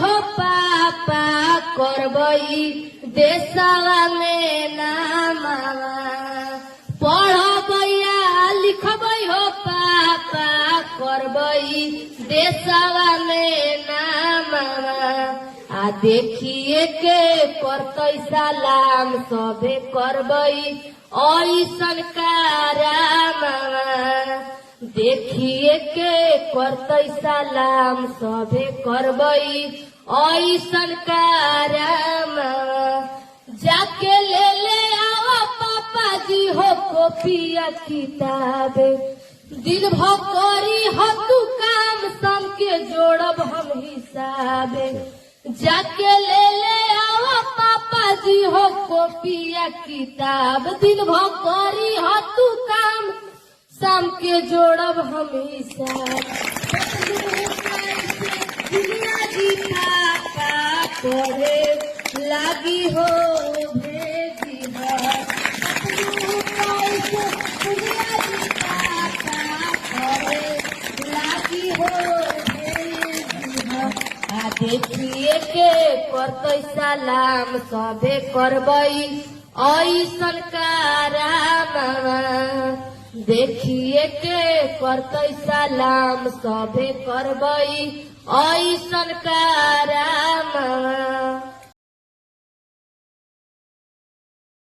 हो पापा करबई देशवा में नामावा पढ़बैया लिखबई हो पापा करबई देशवा में नामावा आ देखिए के करतई सलाम सबे करबई ऐसन कारामावा देखिए के करतई सलाम सबे करबई ऐसन कारामावा जाके ले आओ पापा जी हो कॉपिया किताबे दिन भर करी हो तू काम सम के जोड़ब हम हिसाबे जाके ले आओ पापा जी हो कॉपिया किताब दिन भर करी हो तू काम सम के जोड़ब हम हिसाब दुनिया जी पापा करे लागी हो भेजी दुनिया जी पापा करे लागी हो देखिए के करतई सलाम सबे करबई ऐसन कारामावा देखिए के करतई सलाम सबे करबई ऐसन कारामावा।